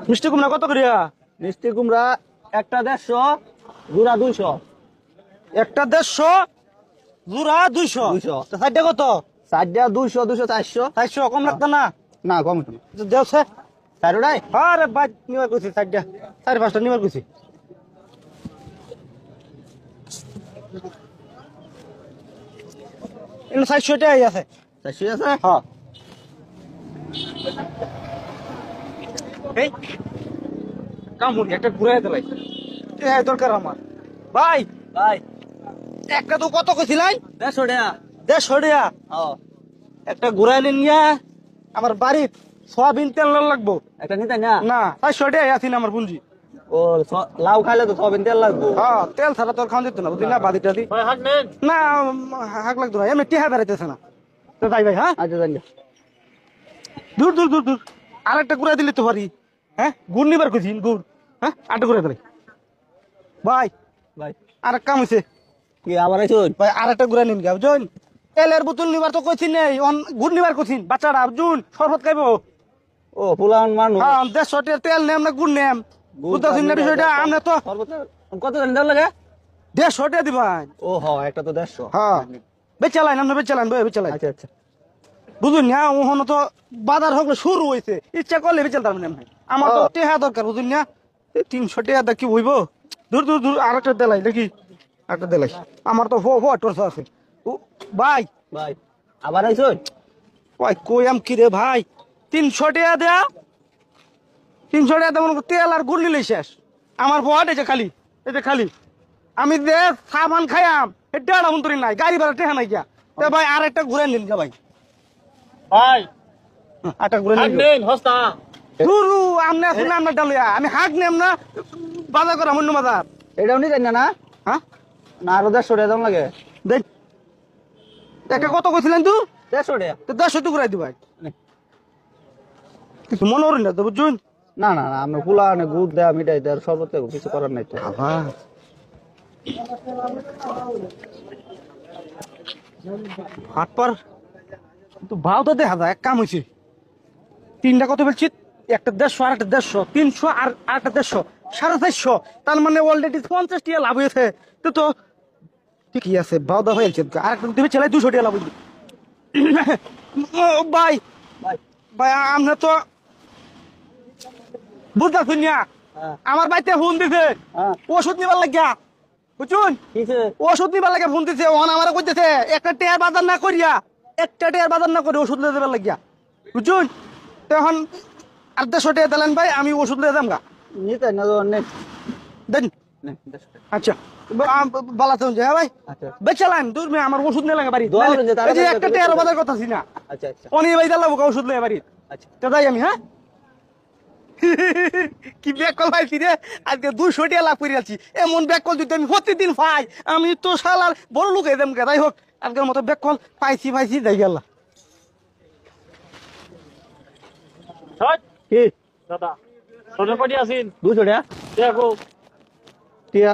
মিষ্টি কুমড়া কত করিয়া? মিষ্টি কুমড়া একটা 150, জোড়া 200। একটা 150, জোড়া 200। 200। সাইডটা কত? সাইডটা 200, 200, 400। 400 কম লাগতো না? না কম হতো না। দেওছে চারোটাই আরে ভাই নিবার কইছি সাইডটা 4-5টা নিবার কইছি। এনে 400 টাই আছে। 400 আছে। হ্যাঁ এই কামুড়ি একটা ঘুরাই দিলাই এই দরকার আমার ভাই। ভাই একটা তো কত কইছিলাই? 150 টাকা। 150 টাকা। হ্যাঁ একটা ঘুরাই নিয়া আমার বাড়ির সয়াবিন তেল লাগবো। একটা নিতে না। না 400 টাকা আছে না আমার পুঞ্জি। ও লাউ খাইলে তো সয়াবিন তেল লাগবে। হ্যাঁ তেল ছাড়া তোর খাওয়া যেত না বুঝলি না বাদি টাদি। ভাই হাট নেন না হাক লাগতো না এমনি টেহা বেড়াইতেছে না তো তাই ভাই। হ্যাঁ আচ্ছা জানি। দূর দূর দূর দূর আর একটা ঘুরাই দিলে তো পারি। হ্যাঁ গুড় নিবার কইছি গুড়। হ্যাঁ আটটা ঘুরাই দিলাই ভাই। ভাই আর এক কাম হয়েছে কি আবার আইছুন? ভাই আর একটা ঘুরাই নিন গা বুঝুন। তেলের বোতল নিবার তো কইছি নেই গুড় নিবার কইছিন বাচ্চারা বুঝুন শরবত খাইবো। ও পুলান মানুষ। হ্যাঁ 150 টাকা তেল নেম না গুড় নেম বুঝতেছেন না বিষয়টা? আমরা তো কত জানি দেওয়া লাগে? 150 টাকা দিবাই। ও হ একটা তো 150। হ্যাঁ বেচালাইন আমরা বেচালাইন ভাই বেচালাইন আচ্ছা আচ্ছা। বুঝুন না ওখানে তো বাজার হকলে শুরু হয়েছে ইচ্ছা করলে বেচালতাম না ভাই। আমার তো টেহা দরকার বুঝুন না 300 টাকা দা কি হইব? দূর দূর দূর আর একটা দেলাই দেখি একটা দেলাই আমার তো টর্চ আছে ভাই। ভাই আবার আইছুন? ভাই কই আম কি রে ভাই 300 টাকা দেয়া 300 টাকা তেমন তেল আর গুড় নিলে শেষ আমার বহাট এই যে খালি এই যে খালি আমি যে সাবান খাইয়াম এটা মন্তরি নাই গাড়ি ভাড়া টেহা নাই গিয়া তে ভাই আর একটা ঘুরে নিন গা ভাই। ভাই আটা ঘুরে হাট নিন নেন হস্তা। গুরু আমনে আসলে আমরা ডালিয়া আমি হাক নেম না বাজার করা অন্য বাজার। এটাও নিতে না? হ্যাঁ না আরো 150 টাকা দাম লাগে। দেখ একটা কত কইছিলেন তুই? 150 টাকা। তো 150 টুকরাই দি ভাই কিছু মনে করেন না তো বুঝুন। না না না আমরা পুলানে গুড় দেয়া মিঠাই দেওয়ার শরবত কিছু করার নাই তো। আবার হাট পার তো ভাও তো দেখা যায় এক কাম হয়েছে তিনটা কত বলছি একটা 150 আর একটা 150 300 আর একটা 150 450 তার মানে অলরেডি 50 টাকা লাভ হয়েছে তো তো ঠিকই আছে ভাও দা হয়েছে আর একটা তুমি চালাই 200 টাকা লাভ হইবে। ভাই ভাই ভাই আমরা তো বুঝতে শুনিয়া হ্যাঁ আমার বাড়িতে ফোন দিছে হ্যাঁ ওষুধ নিবার লাগিয়া বুঝুন কিছে? ওষুধ নিবার লাগে ফোন দিছে ওন আমার কইতেছে একটা টেয়ার বাজার না করিয়া একটা টেয়ার বাজার না করে ওষুধ নিয়ে দেবার লাগিয়া বুঝুন। তখন আর 150 টাকা দিলেন ভাই আমি ওষুধ নিয়ে দাম গা নিতে না তো নে দেন। নে 150 টাকা। আচ্ছা বালাতে হচ্ছে ভাই আচ্ছা বেচালান তুই আমার ওষুধ নিয়ে লাগে বাড়ি দোয়া করেন যে তাড়াতাড়ি একটা টেয়ার বাজার কথা ছিল না আচ্ছা আচ্ছা অনেক ভাই দিলাম ওষুধ নিয়ে বাড়ি আচ্ছা। তো যাই আমি। হ্যাঁ কি ব্যাক কল পাইছি রে আজকে 200 টাকা লাভ করে আছি এমন ব্যাক কল দিতে আমি প্রতিদিন পাই আমি তো শালার বড় লোক এদাম কে যাই হোক আজকের মতো ব্যাক কল পাইছি যাই গেল। কি দাদা তোদের কটি আছিস 200 টাকা? দেখো টিয়া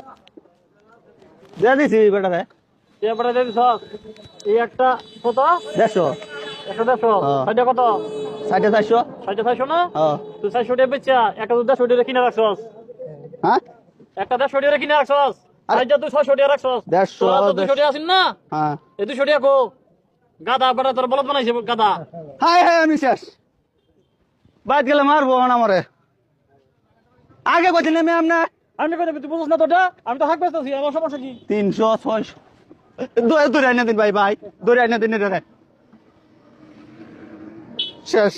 দেয়া দিছি বেটা রে। এবারে দিস এই একটা কত 150। একটা 150 হ্যাঁ। সাইডে কত 450। সাইডে 400 না হ্যাঁ তুই 400 টাকা বেচা একটা তো 150 টাকা কিনে রাখছস হ্যাঁ একটা 150 টাকা কিনে রাখছস আরে- সাইডে তুই 600 টাকা রাখছস 150 তোরা তো 200 টাকা আছিস না হ্যাঁ এই 200 টাকা কো গাদা বড় তোর বলদ বানাইছে গাদা হাই হাই আমি শেষ বাদ গেলে মারবো না মরে আগে কইতে নেমে আপনি আমি কই তুই বুঝছ না তোটা আমি তো হাক বেচতেছি আমার সমস্যা কি 300 600 দৌড়ে আইনা দিন ভাই ভাই দৌড়ে আইনা দিন রে শেষ।